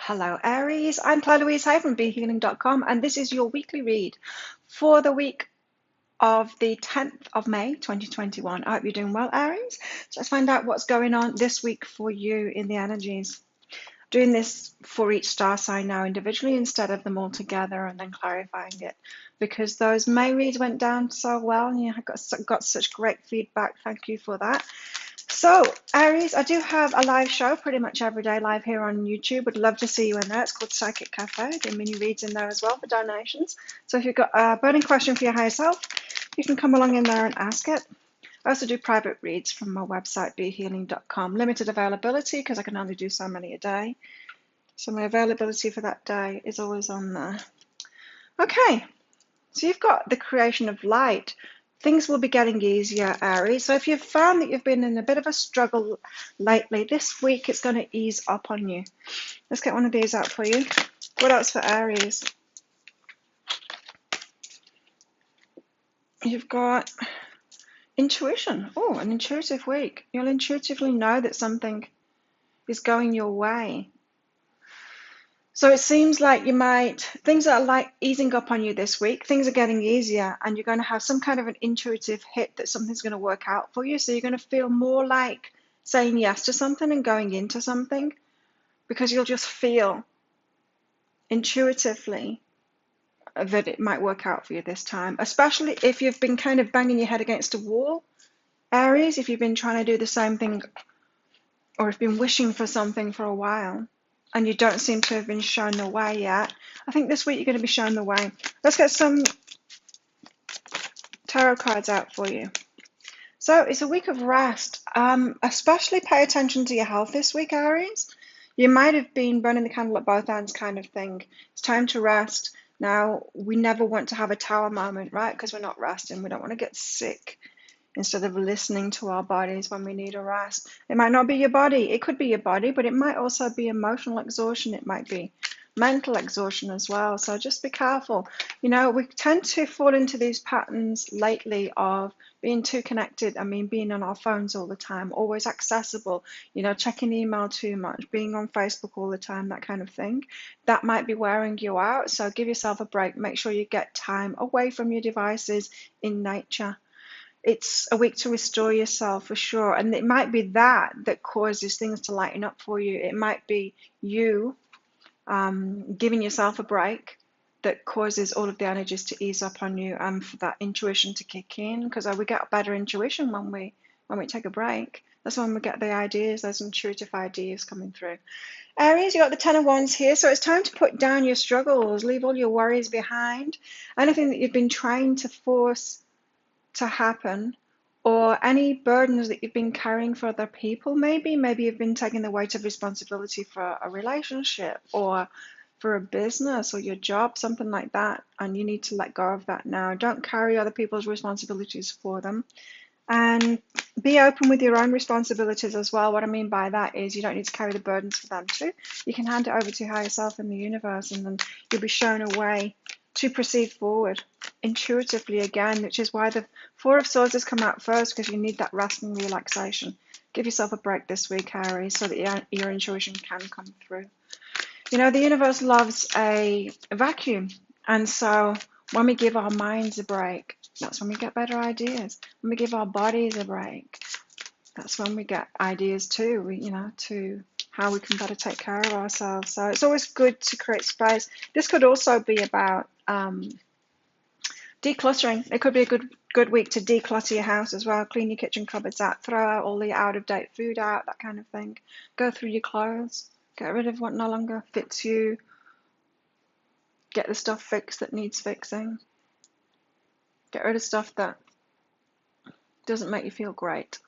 Hello, Aries. I'm Chloe Louise Hay from BeHealing.com, and this is your weekly read for the week of the 10th of May 2021. I hope you're doing well, Aries. So let's find out what's going on this week for you in the energies. Doing this for each star sign now individually instead of them all together and then clarifying it, because those May reads went down so well and you got such great feedback. Thank you for that. So, Aries, I do have a live show pretty much every day live here on YouTube. Would love to see you in there. It's called Psychic Cafe. I do mini reads in there as well for donations. So if you've got a burning question for your higher self, you can come along in there and ask it. I also do private reads from my website, BeHealing.com. Limited availability because I can only do so many a day. So my availability for that day is always on there. Okay, so you've got the creation of light. Things will be getting easier, Aries. So if you've found that you've been in a bit of a struggle lately, this week it's going to ease up on you. Let's get one of these out for you. What else for Aries? You've got intuition. Oh, an intuitive week. You'll intuitively know that something is going your way. So it seems like things are like easing up on you this week. Things are getting easier and you're going to have some kind of an intuitive hit that something's going to work out for you. So you're going to feel more like saying yes to something and going into something because you'll just feel intuitively that it might work out for you this time, especially if you've been kind of banging your head against a wall, Aries, if you've been trying to do the same thing or have been wishing for something for a while and you don't seem to have been shown the way yet. I think this week you're going to be shown the way. Let's get some tarot cards out for you. So it's a week of rest. Especially pay attention to your health this week, Aries. You might have been burning the candle at both ends kind of thing. It's time to rest. Now, we never want to have a tower moment, right? Because we're not resting. We don't want to get sick instead of listening to our bodies when we need a rest. It might not be your body. It could be your body, but it might also be emotional exhaustion. It might be mental exhaustion as well. So just be careful. You know, we tend to fall into these patterns lately of being too connected. I mean, being on our phones all the time, always accessible, you know, checking email too much, being on Facebook all the time, that kind of thing. That might be wearing you out. So give yourself a break. Make sure you get time away from your devices in nature. It's a week to restore yourself for sure. And it might be that causes things to lighten up for you. It might be you giving yourself a break that causes all of the energies to ease up on you and for that intuition to kick in, because we get better intuition when we take a break. That's when we get the ideas, those intuitive ideas coming through. Aries, you got the Ten of Wands here, so it's time to put down your struggles, leave all your worries behind. Anything that you've been trying to force to happen, or any burdens that you've been carrying for other people. Maybe you've been taking the weight of responsibility for a relationship or for a business or your job, something like that, and you need to let go of that now. Don't carry other people's responsibilities for them, and be open with your own responsibilities as well. What I mean by that is you don't need to carry the burdens for them too. You can hand it over to higher self in the universe, and then you'll be shown a way to proceed forward intuitively again, which is why the Four of Swords has come out first, because you need that rest and relaxation. Give yourself a break this week, Aries, so that your intuition can come through. You know, the universe loves a vacuum, and so when we give our minds a break, that's when we get better ideas. When we give our bodies a break, that's when we get ideas too, to how we can better take care of ourselves. So it's always good to create space. This could also be about decluttering. It could be a good week to declutter your house as well. Clean your kitchen cupboards out, throw out all the out-of-date food out, that kind of thing. Go through your clothes, get rid of what no longer fits you, get the stuff fixed that needs fixing, get rid of stuff that doesn't make you feel great.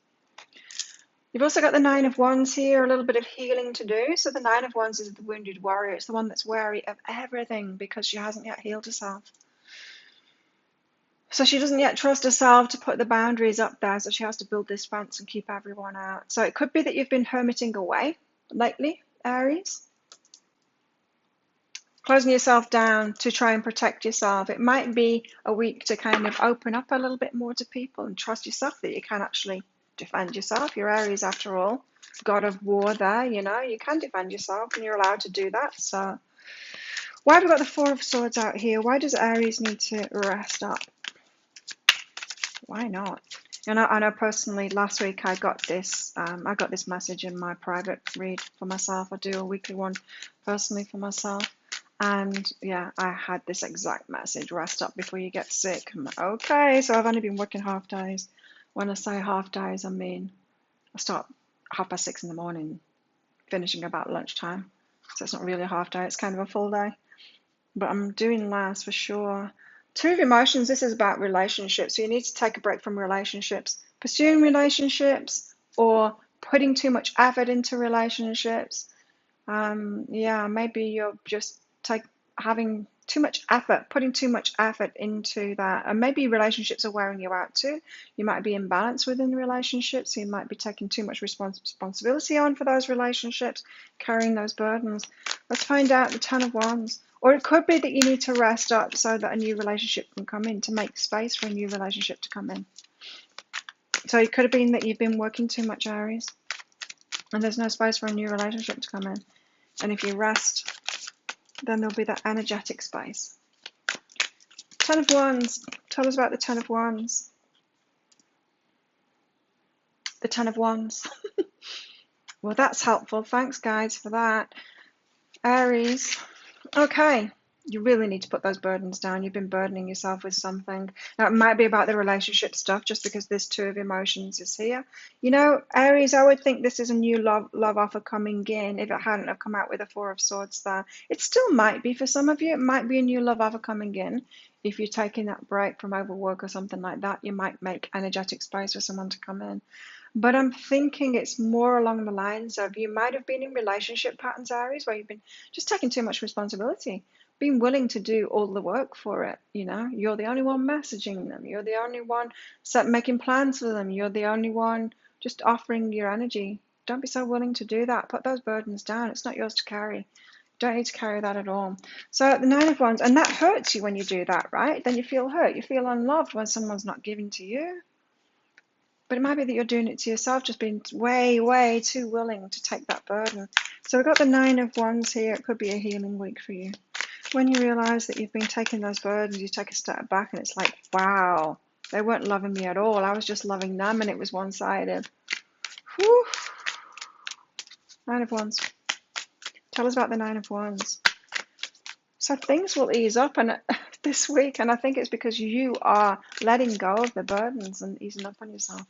You've also got the Nine of Wands here, a little bit of healing to do. So the Nine of Wands is the wounded warrior. It's the one that's wary of everything because she hasn't yet healed herself. So she doesn't yet trust herself to put the boundaries up there, so she has to build this fence and keep everyone out. So it could be that you've been hermiting away lately, Aries. Closing yourself down to try and protect yourself. It might be a week to kind of open up a little bit more to people and trust yourself that you can actually defend yourself. You're Aries after all. God of war there, you know. You can defend yourself and you're allowed to do that. So why have we got the Four of Swords out here? Why does Aries need to rest up? Why not? And I know personally, last week I got this message in my private read for myself. I do a weekly one personally for myself. And yeah, I had this exact message: rest up before you get sick. I'm like, okay, so I've only been working half days. When I say half days, I mean I start 6:30 in the morning, finishing about lunchtime. So it's not really a half day, it's kind of a full day. But I'm doing less for sure. Two of Emotions, this is about relationships. So you need to take a break from relationships, pursuing relationships, or putting too much effort into relationships. Yeah, maybe you're just having too much effort, putting too much effort into that. And maybe relationships are wearing you out too. You might be imbalanced within the relationships. So you might be taking too much responsibility on for those relationships, carrying those burdens. Let's find out the Ten of Wands. Or it could be that you need to rest up so that a new relationship can come in, to make space for a new relationship to come in. So it could have been that you've been working too much, Aries, and there's no space for a new relationship to come in. And if you rest, then there'll be that energetic space. Ten of Wands. Tell us about the Ten of Wands. The Ten of Wands. Well, that's helpful. Thanks, guys, for that. Aries. Okay. You really need to put those burdens down. You've been burdening yourself with something. Now, it might be about the relationship stuff, just because this Two of Emotions is here. You know, Aries, I would think this is a new love offer coming in if it hadn't have come out with a Four of Swords there. It still might be for some of you. It might be a new love offer coming in. If you're taking that break from overwork or something like that, you might make energetic space for someone to come in. But I'm thinking it's more along the lines of you might have been in relationship patterns, Aries, where you've been just taking too much responsibility, being willing to do all the work for it. You know, you're the only one messaging them. You're the only one making plans for them. You're the only one just offering your energy. Don't be so willing to do that. Put those burdens down. It's not yours to carry. Don't need to carry that at all. So the Nine of Wands, and that hurts you when you do that, right? Then you feel hurt. You feel unloved when someone's not giving to you. But it might be that you're doing it to yourself, just being way, way too willing to take that burden. So we've got the Nine of Wands here. It could be a healing week for you. When you realize that you've been taking those burdens, you take a step back and it's like, wow, they weren't loving me at all. I was just loving them and it was one-sided. Whew. Nine of Wands. Tell us about the Nine of Wands. So things will ease up this week, and I think it's because you are letting go of the burdens and easing up on yourself,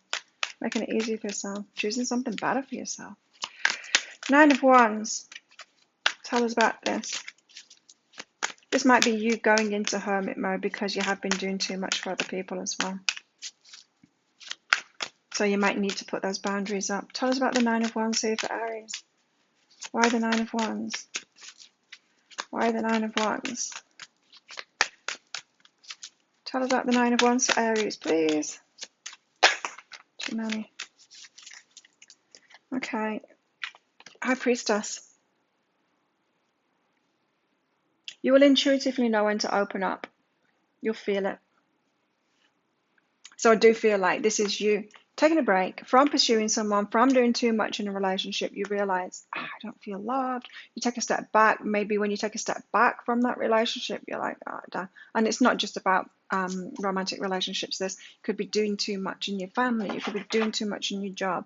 making it easier for yourself, choosing something better for yourself. Nine of Wands. Tell us about this. This might be you going into hermit mode because you have been doing too much for other people as well. So you might need to put those boundaries up. Tell us about the Nine of Wands here for Aries. Why the Nine of Wands? Why the Nine of Wands? Tell us about the Nine of Wands for Aries, please. Too many. Okay. High Priestess. You will intuitively know when to open up. You'll feel it. So I do feel like this is you taking a break from pursuing someone, from doing too much in a relationship. You realize, I don't feel loved. You take a step back. Maybe when you take a step back from that relationship, you're like, oh, and it's not just about romantic relationships. This could be doing too much in your family. You could be doing too much in your job.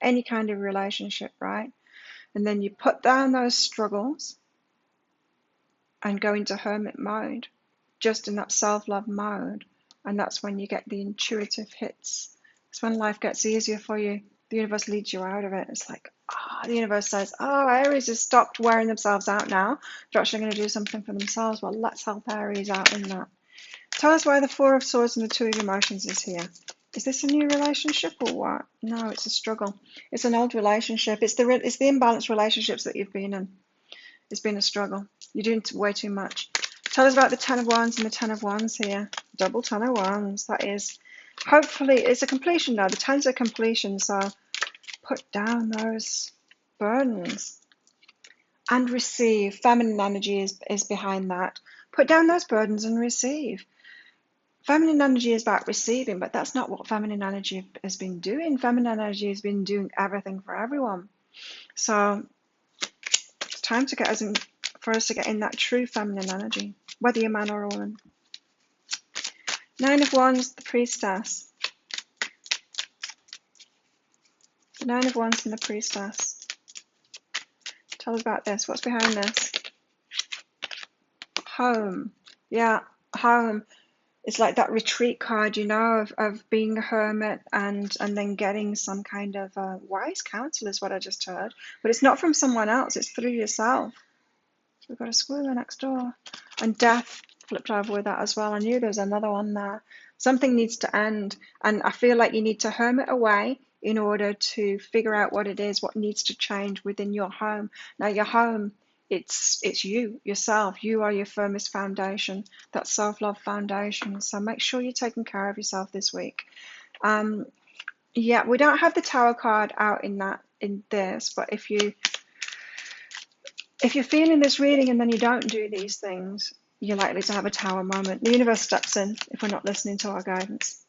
Any kind of relationship, right? And then you put down those struggles and go into hermit mode, just in that self-love mode. And that's when you get the intuitive hits. It's when life gets easier for you. The universe leads you out of it. It's like, the universe says, Aries has stopped wearing themselves out now. They're actually going to do something for themselves. Well, let's help Aries out in that. Tell us why the Four of Swords and the Two of Emotions is here. Is this a new relationship or what? No, it's a struggle. It's an old relationship. It's the imbalanced relationships that you've been in. It's been a struggle. You're doing way too much. Tell us about the Ten of Wands and the Ten of Wands here. Double Ten of Wands. That is, hopefully, it's a completion now. The Ten's a completion, so put down those burdens and receive. Feminine energy is behind that. Put down those burdens and receive. Feminine energy is about receiving, but that's not what feminine energy has been doing. Feminine energy has been doing everything for everyone. So it's time to get us in, for us to get in that true feminine energy, whether you're a man or a woman. Nine of Wands, the Priestess. The Nine of Wands and the Priestess. Tell us about this. What's behind this? Home. Yeah, home. It's like that retreat card, you know, of being a hermit and then getting some kind of wise counsel is what I just heard. But it's not from someone else, it's through yourself. So we've got a squirrel next door. And death flipped over with that as well. I knew there was another one there. Something needs to end. And I feel like you need to hermit away in order to figure out what it is, what needs to change within your home. Now, your home, it's you, yourself. You are your firmest foundation, that self-love foundation. So make sure you're taking care of yourself this week. Yeah, we don't have the Tower card out in this, but if you're feeling this reading and then you don't do these things, you're likely to have a Tower moment. The universe steps in if we're not listening to our guidance.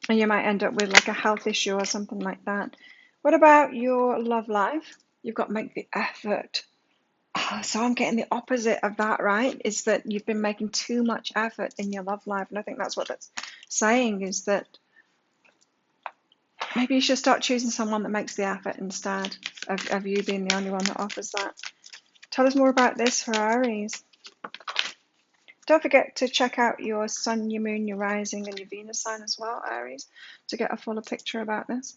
And you might end up with like a health issue or something like that. What about your love life? You've got to make the effort. Oh, so I'm getting the opposite of that, right? Is that you've been making too much effort in your love life. And I think that's what that's saying, is that maybe you should start choosing someone that makes the effort instead of you being the only one that offers that. Tell us more about this for Aries. Don't forget to check out your sun, your moon, your rising, and your Venus sign as well, Aries, to get a fuller picture about this.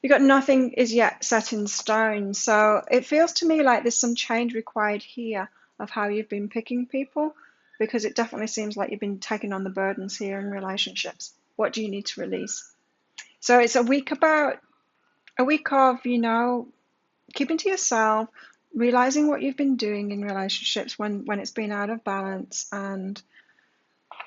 You got nothing is yet set in stone, so it feels to me like there's some change required here of how you've been picking people, because it definitely seems like you've been taking on the burdens here in relationships. What do you need to release? So it's a week of, you know, keeping to yourself, realizing what you've been doing in relationships when it's been out of balance, and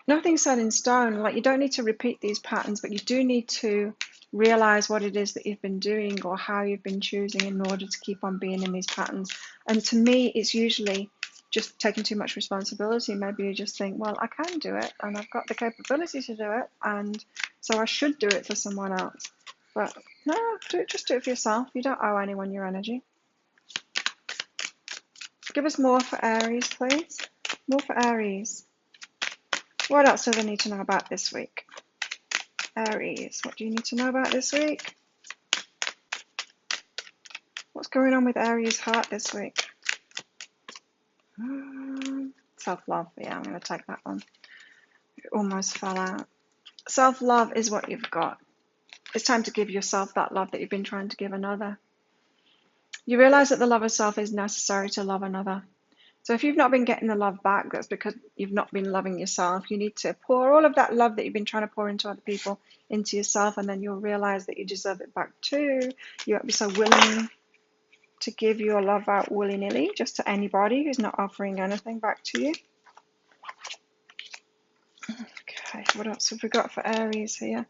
nothing's set in stone. Like, you don't need to repeat these patterns, but you do need to realize what it is that you've been doing or how you've been choosing in order to keep on being in these patterns. And to me, it's usually just taking too much responsibility. Maybe you just think, well, I can do it and I've got the capability to do it, and so I should do it for someone else. But no, just do it for yourself. You don't owe anyone your energy. Give us more for Aries, please. More for Aries. What else do they need to know about this week? Aries, what do you need to know about this week? What's going on with Aries' heart this week? Self-love. Yeah, I'm going to take that one. It almost fell out. Self-love is what you've got. It's time to give yourself that love that you've been trying to give another. You realize that the love of self is necessary to love another. So if you've not been getting the love back, that's because you've not been loving yourself. You need to pour all of that love that you've been trying to pour into other people into yourself, and then you'll realize that you deserve it back too. You won't be so willing to give your love out willy-nilly just to anybody who's not offering anything back to you. Okay, what else have we got for Aries here?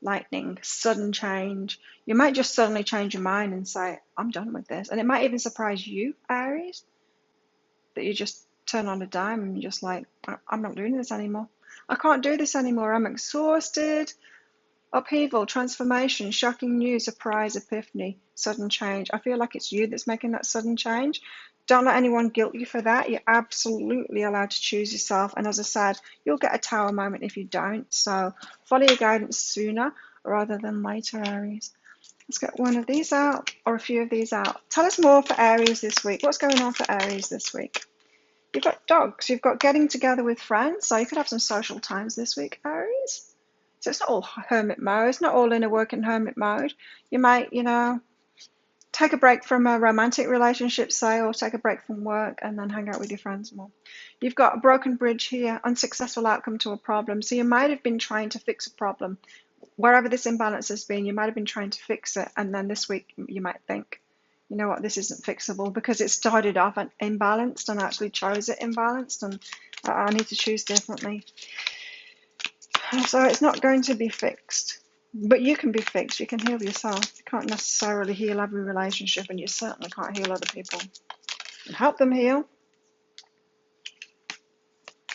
Lightning, sudden change. You might just suddenly change your mind and say, I'm done with this. And it might even surprise you, Aries, that you just turn on a dime and you're just like, I'm not doing this anymore. I can't do this anymore. I'm exhausted. Upheaval, transformation, shocking news, surprise, epiphany, sudden change. I feel like it's you that's making that sudden change. Don't let anyone guilt you for that. You're absolutely allowed to choose yourself. And as I said, you'll get a Tower moment if you don't. So follow your guidance sooner rather than later, Aries. Let's get one of these out, or a few of these out. Tell us more for Aries this week. What's going on for Aries this week? You've got dogs. You've got getting together with friends. So you could have some social times this week, Aries. So it's not all hermit mode. It's not all in a working hermit mode. You might, you know, take a break from a romantic relationship, say, or take a break from work and then hang out with your friends more. You've got a broken bridge here, unsuccessful outcome to a problem. So you might have been trying to fix a problem. Wherever this imbalance has been, you might have been trying to fix it. And then this week you might think, you know what, this isn't fixable because it started off imbalanced and I actually chose it imbalanced, and I need to choose differently. So it's not going to be fixed, but you can be fixed. You can heal yourself. You can't necessarily heal every relationship, and you certainly can't heal other people and help them heal.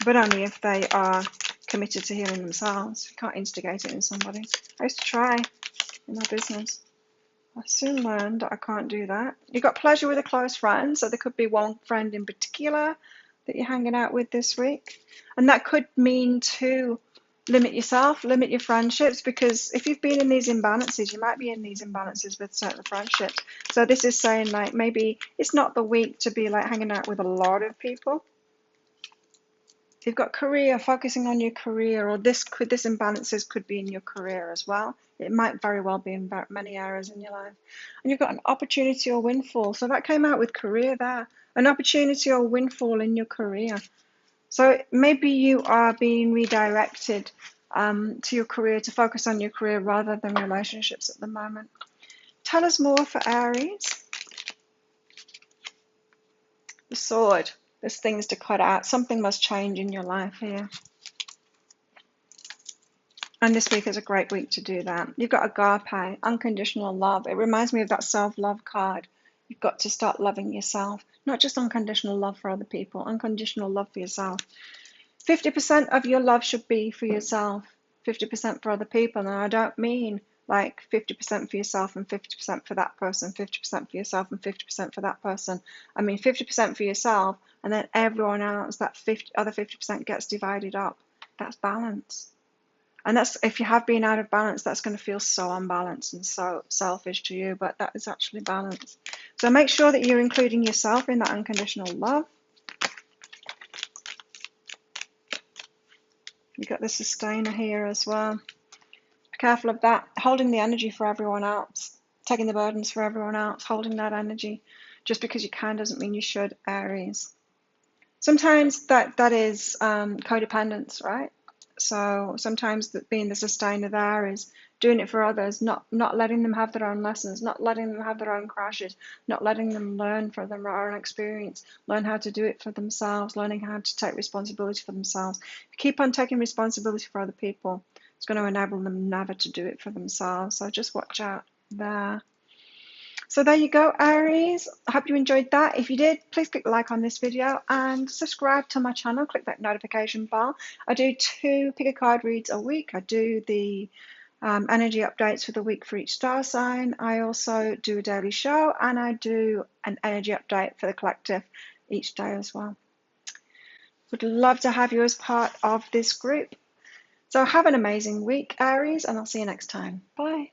but only if they are committed to healing themselves. You can't instigate it in somebody. I used to try in my business. I soon learned that I can't do that. You've got pleasure with a close friend, so there could be one friend in particular that you're hanging out with this week. And that could mean to limit yourself, limit your friendships, because if you've been in these imbalances, you might be in these imbalances with certain friendships. So this is saying like maybe it's not the week to be like hanging out with a lot of people. If you've got career, focusing on your career, or this imbalances could be in your career as well. It might very well be in many areas in your life. And you've got an opportunity or windfall. So that came out with career there. An opportunity or windfall in your career. So maybe you are being redirected to your career, to focus on your career rather than relationships at the moment. Tell us more for Aries. The sword. There's things to cut out. Something must change in your life here. And this week is a great week to do that. You've got agape, unconditional love. It reminds me of that self-love card. You've got to start loving yourself. Not just unconditional love for other people, unconditional love for yourself. 50% of your love should be for yourself, 50% for other people. And I don't mean like 50% for yourself and 50% for that person, 50% for yourself and 50% for that person. I mean 50% for yourself, and then everyone else, that other 50% gets divided up. That's balance. And that's, if you have been out of balance, that's going to feel so unbalanced and so selfish to you, but that is actually balance. So make sure that you're including yourself in that unconditional love. You've got the sustainer here as well. Be careful of that. Holding the energy for everyone else. Taking the burdens for everyone else. Holding that energy. Just because you can doesn't mean you should, Aries. Sometimes that is codependence, right? So sometimes being the sustainer there is doing it for others, not letting them have their own lessons, not letting them have their own crashes, not letting them learn from their own experience, learn how to do it for themselves, learning how to take responsibility for themselves. If you keep on taking responsibility for other people, it's going to enable them never to do it for themselves. So just watch out there. So there you go, Aries. I hope you enjoyed that. If you did, please click like on this video and subscribe to my channel. Click that notification bell. I do 2 pick a card reads a week. I do the energy updates for the week for each star sign. I also do a daily show, and I do an energy update for the collective each day as well. Would love to have you as part of this group. So have an amazing week, Aries, and I'll see you next time. Bye.